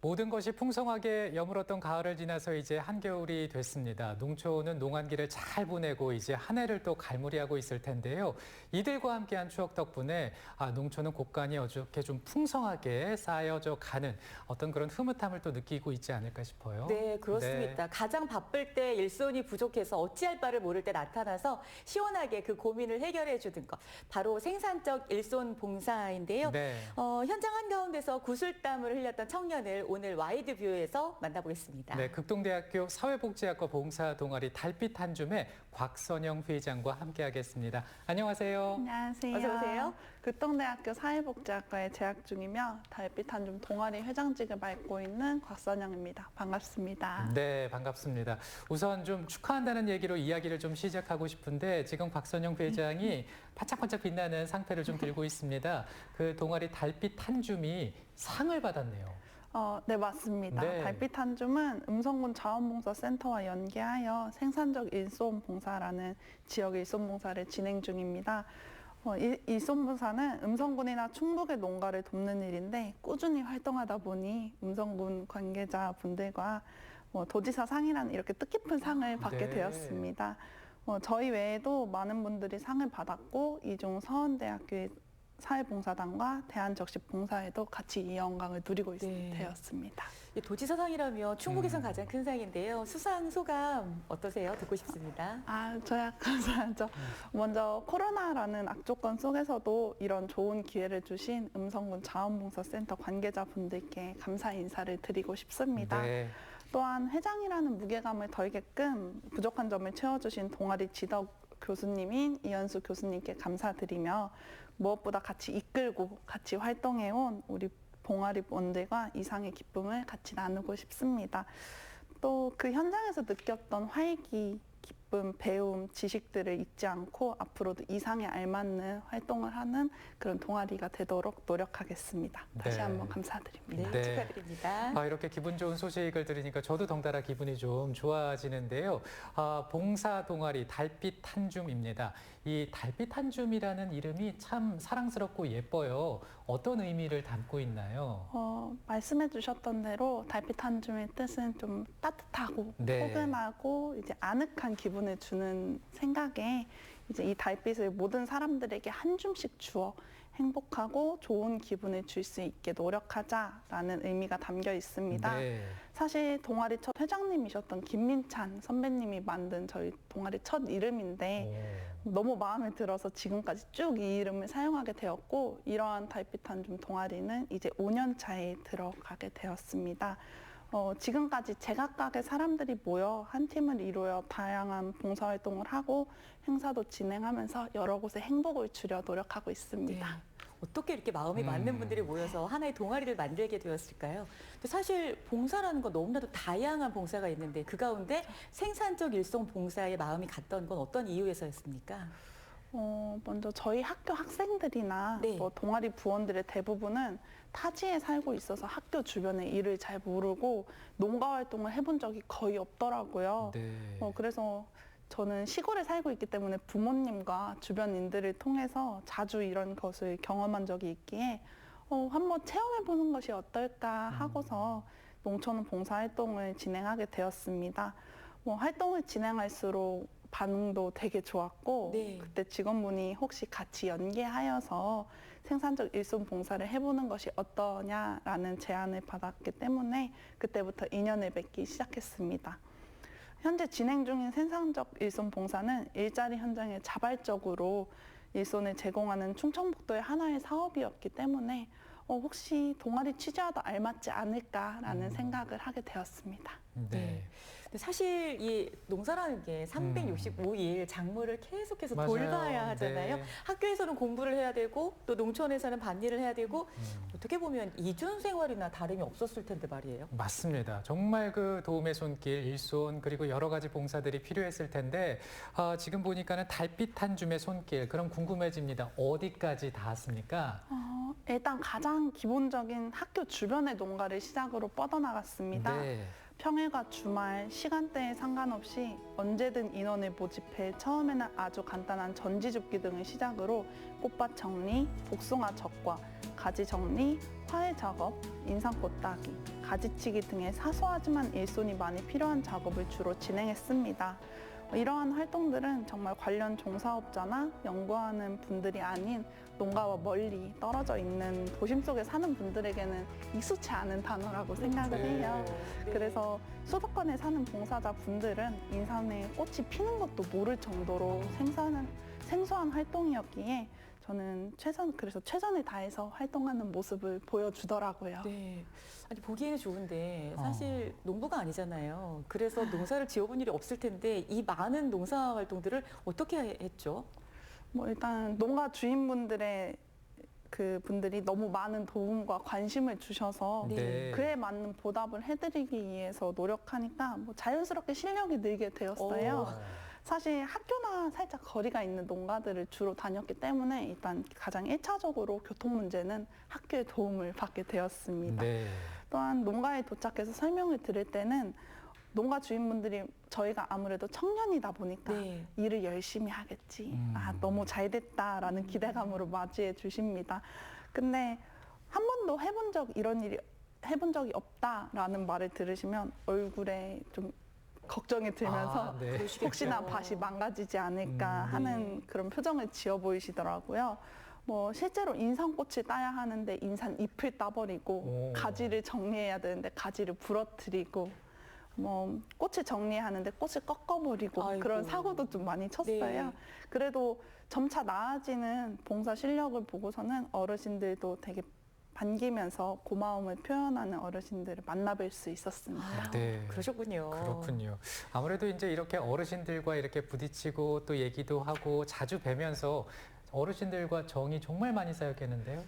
모든 것이 풍성하게 여물었던 가을을 지나서 이제 한겨울이 됐습니다. 농촌은 농한기를 잘 보내고 이제 한 해를 또 갈무리하고 있을 텐데요. 이들과 함께한 추억 덕분에 농촌은 곳간이 어저께 좀 풍성하게 쌓여져 가는 어떤 그런 흐뭇함을 또 느끼고 있지 않을까 싶어요. 네, 그렇습니다. 가장 바쁠 때 일손이 부족해서 어찌할 바를 모를 때 나타나서 시원하게 그 고민을 해결해 주는 것. 바로 생산적 일손 봉사인데요. 네. 현장 한가운데서 구슬땀을 흘렸던 청년을 오늘 와이드뷰에서 만나보겠습니다. 네, 극동대학교 사회복지학과 봉사 동아리 달빛 한 줌의 곽선영 회장과 함께하겠습니다. 안녕하세요. 안녕하세요. 어서 오세요. 극동대학교 사회복지학과에 재학 중이며 달빛 한 줌 동아리 회장직을 맡고 있는 곽선영입니다. 반갑습니다. 네, 반갑습니다. 우선 좀 축하한다는 얘기로 이야기를 좀 시작하고 싶은데 지금 곽선영 회장이 반짝반짝 빛나는 상패를 좀 들고 있습니다. 그 동아리 달빛 한 줌이 상을 받았네요. 네, 맞습니다. 네. 달빛 한 줌은 음성군 자원봉사센터와 연계하여 생산적 일손 봉사라는 지역 일손 봉사를 진행 중입니다. 일손 봉사는 음성군이나 충북의 농가를 돕는 일인데 꾸준히 활동하다 보니 음성군 관계자분들과 도지사 상이라는 이렇게 뜻깊은 상을 받게 네. 되었습니다. 저희 외에도 많은 분들이 상을 받았고 이중 서원대학교의 사회봉사단과 대한적십봉사에도 같이 이 영광을 누리고 네. 되었습니다. 도지사상이라면 충북에선 가장 큰 상인데요. 수상 소감 어떠세요? 듣고 싶습니다. 저야 감사하죠. 먼저 코로나라는 악조건 속에서도 이런 좋은 기회를 주신 음성군 자원봉사센터 관계자분들께 감사 인사를 드리고 싶습니다. 네. 또한 회장이라는 무게감을 덜게끔 부족한 점을 채워주신 동아리 지덕 교수님인 이현수 교수님께 감사드리며 무엇보다 같이 이끌고 같이 활동해온 우리 동아리원들과 이상의 기쁨을 같이 나누고 싶습니다. 또 그 현장에서 느꼈던 활기, 기쁨, 배움, 지식들을 잊지 않고 앞으로도 이상에 알맞는 활동을 하는 그런 동아리가 되도록 노력하겠습니다. 다시 네. 한번 감사드립니다. 네, 축하드립니다. 이렇게 기분 좋은 소식을 들으니까 저도 덩달아 기분이 좀 좋아지는데요. 봉사 동아리 달빛 한 줌입니다. 이 달빛 한 줌이라는 이름이 참 사랑스럽고 예뻐요. 어떤 의미를 담고 있나요? 말씀해 주셨던 대로 달빛 한 줌의 뜻은 좀 따뜻하고 네. 포근하고 이제 아늑한 기분을 주는 생각에 이제 이 달빛을 모든 사람들에게 한 줌씩 주어 행복하고 좋은 기분을 줄 수 있게 노력하자라는 의미가 담겨 있습니다. 네. 사실 동아리 첫 회장님이셨던 김민찬 선배님이 만든 저희 동아리 첫 이름인데 너무 마음에 들어서 지금까지 쭉 이 이름을 사용하게 되었고 이러한 달빛 한 줌 동아리는 이제 5년 차에 들어가게 되었습니다. 지금까지 제각각의 사람들이 모여 한 팀을 이루어 다양한 봉사활동을 하고 행사도 진행하면서 여러 곳에 행복을 주려 노력하고 있습니다. 네. 어떻게 이렇게 마음이 맞는 분들이 모여서 하나의 동아리를 만들게 되었을까요? 근데 사실 봉사라는 건 너무나도 다양한 봉사가 있는데 그 가운데 생산적 일손 봉사에 마음이 갔던 건 어떤 이유에서였습니까? 먼저 저희 학교 학생들이나 네. 동아리 부원들의 대부분은 타지에 살고 있어서 학교 주변의 일을 잘 모르고 농가 활동을 해본 적이 거의 없더라고요. 네. 그래서 저는 시골에 살고 있기 때문에 부모님과 주변인들을 통해서 자주 이런 것을 경험한 적이 있기에 한번 체험해보는 것이 어떨까 하고서 농촌 봉사활동을 진행하게 되었습니다. 활동을 진행할수록 반응도 되게 좋았고 네. 그때 직원분이 혹시 같이 연계하여서 생산적 일손 봉사를 해보는 것이 어떠냐라는 제안을 받았기 때문에 그때부터 인연을 맺기 시작했습니다. 현재 진행 중인 생산적 일손 봉사는 일자리 현장에 자발적으로 일손을 제공하는 충청북도의 하나의 사업이었기 때문에 혹시 동아리 취재와도 알맞지 않을까라는 생각을 하게 되었습니다. 네. 근데 사실 이 농사라는 게 365일 작물을 계속해서 맞아요. 돌봐야 하잖아요. 네. 학교에서는 공부를 해야 되고 또 농촌에서는 밭일을 해야 되고 어떻게 보면 이중 생활이나 다름이 없었을 텐데 말이에요. 맞습니다. 정말 그 도움의 손길, 일손 그리고 여러 가지 봉사들이 필요했을 텐데 지금 보니까는 달빛 한 줌의 손길 그럼 궁금해집니다. 어디까지 닿았습니까? 일단 가장 기본적인 학교 주변의 농가를 시작으로 뻗어나갔습니다. 네. 평일과 주말, 시간대에 상관없이 언제든 인원을 모집해 처음에는 아주 간단한 전지 줍기 등을 시작으로 꽃밭 정리, 복숭아 적과, 가지 정리, 화해 작업, 인상꽃 따기, 가지치기 등의 사소하지만 일손이 많이 필요한 작업을 주로 진행했습니다. 이러한 활동들은 정말 관련 종사업자나 연구하는 분들이 아닌 농가와 멀리 떨어져 있는 도심 속에 사는 분들에게는 익숙치 않은 단어라고 생각을 해요. 네. 그래서 수도권에 사는 봉사자 분들은 인삼에 꽃이 피는 것도 모를 정도로 생소한 활동이었기에 저는 그래서 최선을 다해서 활동하는 모습을 보여주더라고요. 네. 아니 보기에는 좋은데 사실 농부가 아니잖아요. 그래서 농사를 지어본 일이 없을 텐데 이 많은 농사 활동들을 어떻게 했죠? 뭐 일단 농가 주인분들의 분들이 너무 많은 도움과 관심을 주셔서 네. 그에 맞는 보답을 해드리기 위해서 노력하니까 뭐 자연스럽게 실력이 늘게 되었어요. 사실 학교나 살짝 거리가 있는 농가들을 주로 다녔기 때문에 일단 가장 1차적으로 교통 문제는 학교의 도움을 받게 되었습니다. 네. 또한 농가에 도착해서 설명을 들을 때는 농가 주인분들이 저희가 아무래도 청년이다 보니까 네. 일을 열심히 하겠지. 너무 잘 됐다라는 기대감으로 맞이해 주십니다. 근데 한 번도 이런 일이 해본 적이 없다라는 말을 들으시면 얼굴에 좀 걱정이 들면서 네. 혹시나 밭이 망가지지 않을까 하는 그런 표정을 지어 보이시더라고요. 뭐 실제로 인삼꽃을 따야 하는데 인삼 잎을 따버리고 가지를 정리해야 되는데 가지를 부러뜨리고 뭐 꽃을 정리하는데 꽃을 꺾어버리고 아이고. 그런 사고도 좀 많이 쳤어요. 네. 그래도 점차 나아지는 봉사 실력을 보고서는 어르신들도 되게 반기면서 고마움을 표현하는 어르신들을 만나뵐 수 있었습니다. 네. 그러셨군요. 그렇군요. 아무래도 이제 이렇게 어르신들과 이렇게 부딪히고 또 얘기도 하고 자주 뵈면서 어르신들과 정이 정말 많이 쌓였겠는데요?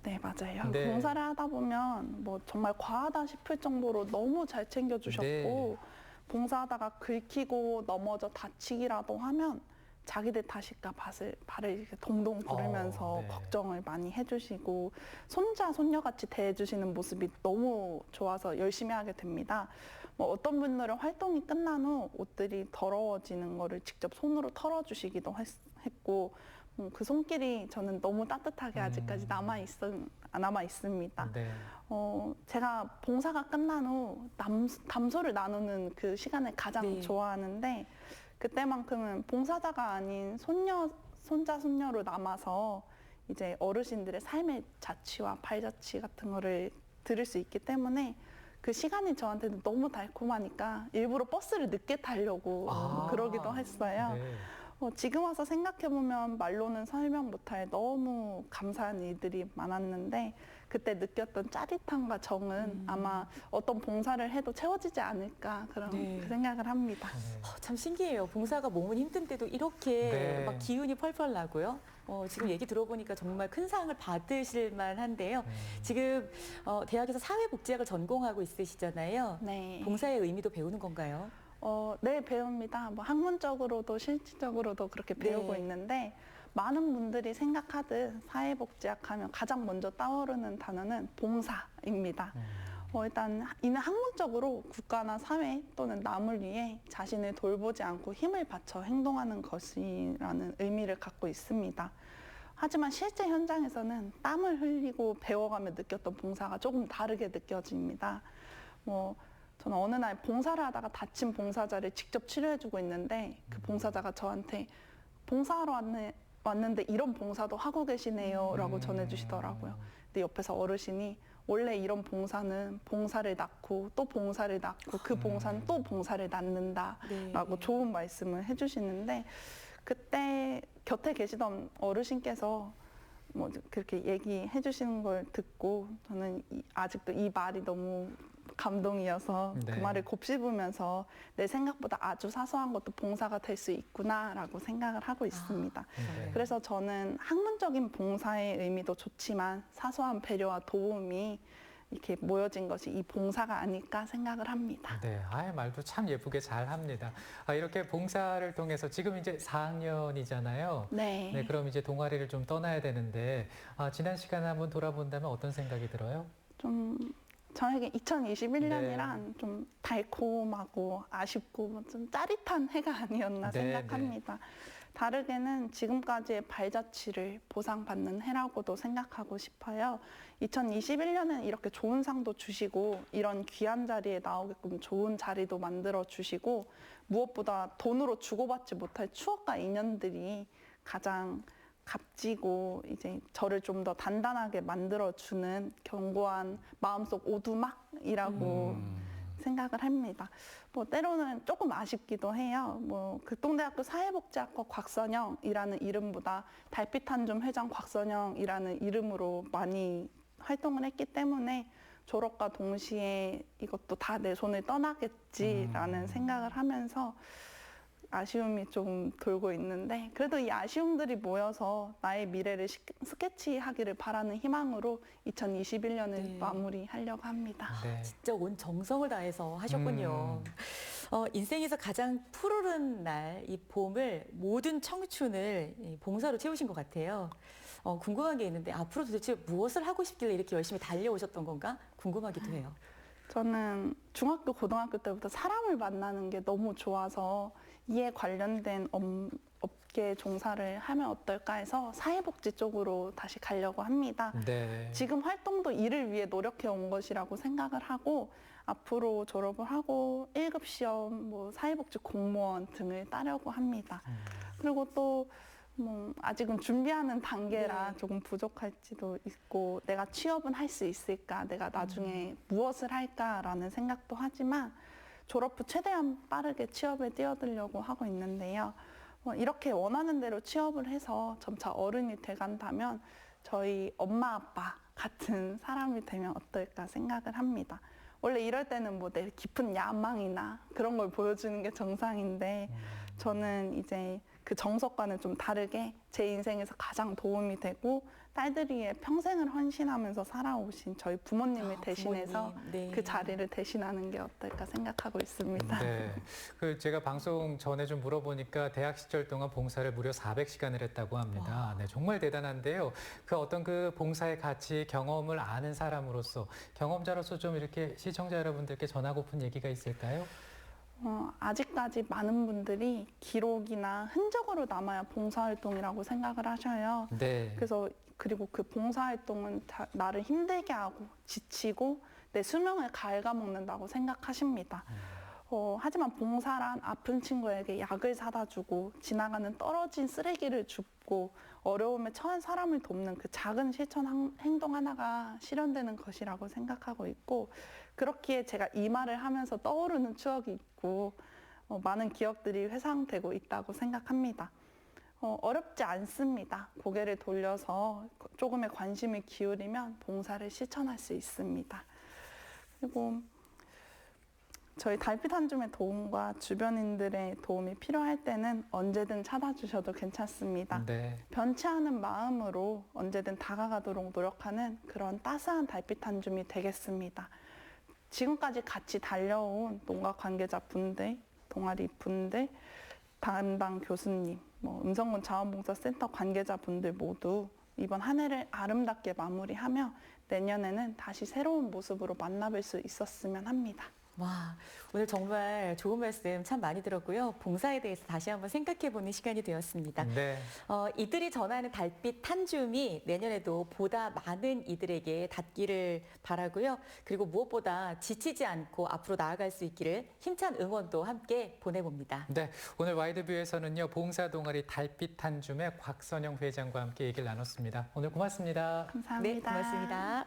네, 맞아요. 네. 봉사를 하다 보면 뭐 정말 과하다 싶을 정도로 너무 잘 챙겨주셨고 네. 봉사하다가 긁히고 넘어져 다치기라도 하면 자기들 탓일까 발을 이렇게 동동 구르면서 네. 걱정을 많이 해주시고 손자, 손녀같이 대해주시는 모습이 너무 좋아서 열심히 하게 됩니다. 뭐 어떤 분들은 활동이 끝난 후 옷들이 더러워지는 거를 직접 손으로 털어주시기도 했고 그 손길이 저는 너무 따뜻하게 아직까지 남아 있습니다. 네. 제가 봉사가 끝난 후 담소를 나누는 그 시간을 가장 네. 좋아하는데 그때만큼은 봉사자가 아닌 손자, 손녀로 남아서 이제 어르신들의 삶의 자취와 발자취 같은 거를 들을 수 있기 때문에 그 시간이 저한테는 너무 달콤하니까 일부러 버스를 늦게 타려고 그러기도 했어요. 네. 지금 와서 생각해보면 말로는 설명 못할 너무 감사한 일들이 많았는데 그때 느꼈던 짜릿함과 정은 아마 어떤 봉사를 해도 채워지지 않을까 그런 네. 그 생각을 합니다. 참 신기해요. 봉사가 몸은 힘든데도 이렇게 네. 막 기운이 펄펄 나고요. 지금 얘기 들어보니까 정말 큰 상을 받으실 만한데요. 지금 대학에서 사회복지학을 전공하고 있으시잖아요. 네. 봉사의 의미도 배우는 건가요? 네, 배웁니다. 뭐 학문적으로도 실질적으로도 그렇게 배우고 네. 있는데 많은 분들이 생각하듯 사회복지학 하면 가장 먼저 떠오르는 단어는 봉사입니다. 일단 이는 학문적으로 국가나 사회 또는 남을 위해 자신을 돌보지 않고 힘을 바쳐 행동하는 것이라는 의미를 갖고 있습니다. 하지만 실제 현장에서는 땀을 흘리고 배워가며 느꼈던 봉사가 조금 다르게 느껴집니다. 저는 어느 날 봉사를 하다가 다친 봉사자를 직접 치료해주고 있는데 그 봉사자가 저한테 봉사하러 왔는데 이런 봉사도 하고 계시네요 라고 전해주시더라고요. 근데 옆에서 어르신이 원래 이런 봉사는 봉사를 낳고 또 봉사를 낳고 그 봉사는 또 봉사를 낳는다 라고 좋은 말씀을 해주시는데 그때 곁에 계시던 어르신께서 뭐 그렇게 얘기해 주시는 걸 듣고 저는 아직도 이 말이 너무 감동이어서 네. 그 말을 곱씹으면서 내 생각보다 아주 사소한 것도 봉사가 될 수 있구나라고 생각을 하고 있습니다. 네. 그래서 저는 학문적인 봉사의 의미도 좋지만 사소한 배려와 도움이 이렇게 모여진 것이 이 봉사가 아닐까 생각을 합니다. 네, 말도 참 예쁘게 잘 합니다. 이렇게 봉사를 통해서 지금 이제 4학년이잖아요. 네. 네, 그럼 이제 동아리를 좀 떠나야 되는데 지난 시간을 한번 돌아본다면 어떤 생각이 들어요? 좀 저에게 2021년이란 좀 달콤하고 아쉽고 뭐좀 짜릿한 해가 아니었나 네, 생각합니다. 다르게는 지금까지의 발자취를 보상받는 해라고도 생각하고 싶어요. 2021년은 이렇게 좋은 상도 주시고 이런 귀한 자리에 나오게끔 좋은 자리도 만들어 주시고 무엇보다 돈으로 주고받지 못할 추억과 인연들이 가장 값지고 이제 저를 좀 더 단단하게 만들어주는 견고한 마음속 오두막이라고 생각을 합니다. 뭐 때로는 조금 아쉽기도 해요. 뭐 극동대학교 사회복지학과 곽선영이라는 이름보다 달빛 한 줌 회장 곽선영이라는 이름으로 많이 활동을 했기 때문에 졸업과 동시에 이것도 다 내 손을 떠나겠지라는 생각을 하면서 아쉬움이 좀 돌고 있는데 그래도 이 아쉬움들이 모여서 나의 미래를 스케치하기를 바라는 희망으로 2021년을 마무리하려고 합니다. 네. 진짜 온 정성을 다해서 하셨군요. 인생에서 가장 푸르른 날, 이 봄을 모든 청춘을 이 봉사로 채우신 것 같아요. 궁금한 게 있는데 앞으로 도대체 무엇을 하고 싶길래 이렇게 열심히 달려오셨던 건가 궁금하기도 해요. 저는 중학교, 고등학교 때부터 사람을 만나는 게 너무 좋아서 이에 관련된 업계 종사를 하면 어떨까 해서 사회복지 쪽으로 다시 가려고 합니다. 네. 지금 활동도 이를 위해 노력해 온 것이라고 생각을 하고 앞으로 졸업을 하고 1급 시험, 뭐 사회복지 공무원 등을 따려고 합니다. 그리고 또 뭐 아직은 준비하는 단계라 조금 부족할지도 있고 내가 취업은 할 수 있을까, 내가 나중에 무엇을 할까라는 생각도 하지만 졸업 후 최대한 빠르게 취업에 뛰어들려고 하고 있는데요. 이렇게 원하는 대로 취업을 해서 점차 어른이 돼간다면 저희 엄마 아빠 같은 사람이 되면 어떨까 생각을 합니다. 원래 이럴 때는 뭐 내 깊은 야망이나 그런 걸 보여주는 게 정상인데 저는 이제 그 정석과는 좀 다르게 제 인생에서 가장 도움이 되고 딸들이의 평생을 헌신하면서 살아오신 저희 부모님을 대신해서 부모님. 네. 그 자리를 대신하는 게 어떨까 생각하고 있습니다. 네. 제가 방송 전에 좀 물어보니까 대학 시절 동안 봉사를 무려 400시간을 했다고 합니다. 네, 정말 대단한데요. 그 어떤 그 봉사의 가치, 경험을 아는 사람으로서, 경험자로서 좀 이렇게 시청자 여러분들께 전하고픈 얘기가 있을까요? 아직까지 많은 분들이 기록이나 흔적으로 남아야 봉사활동이라고 생각을 하셔요. 네. 그리고 그 봉사활동은 나를 힘들게 하고 지치고 내 수명을 갉아먹는다고 생각하십니다. 하지만 봉사란 아픈 친구에게 약을 사다 주고 지나가는 떨어진 쓰레기를 줍고 어려움에 처한 사람을 돕는 그 작은 실천 행동 하나가 실현되는 것이라고 생각하고 있고 그렇기에 제가 이 말을 하면서 떠오르는 추억이 있고 많은 기억들이 회상되고 있다고 생각합니다. 어렵지 않습니다. 고개를 돌려서 조금의 관심을 기울이면 봉사를 실천할 수 있습니다. 그리고 저희 달빛 한 줌의 도움과 주변인들의 도움이 필요할 때는 언제든 찾아주셔도 괜찮습니다. 네. 변치 않은 마음으로 언제든 다가가도록 노력하는 그런 따스한 달빛 한 줌이 되겠습니다. 지금까지 같이 달려온 농가 관계자분들, 동아리 분들, 담당 교수님, 음성군 자원봉사센터 관계자분들 모두 이번 한 해를 아름답게 마무리하며 내년에는 다시 새로운 모습으로 만나뵐 수 있었으면 합니다. 와, 오늘 정말 좋은 말씀 참 많이 들었고요. 봉사에 대해서 다시 한번 생각해보는 시간이 되었습니다. 네. 이들이 전하는 달빛 한 줌이 내년에도 보다 많은 이들에게 닿기를 바라고요. 그리고 무엇보다 지치지 않고 앞으로 나아갈 수 있기를 힘찬 응원도 함께 보내봅니다. 네. 오늘 와이드뷰에서는요, 봉사 동아리 달빛 한 줌의 곽선영 회장과 함께 얘기를 나눴습니다. 오늘 고맙습니다. 감사합니다. 네, 고맙습니다.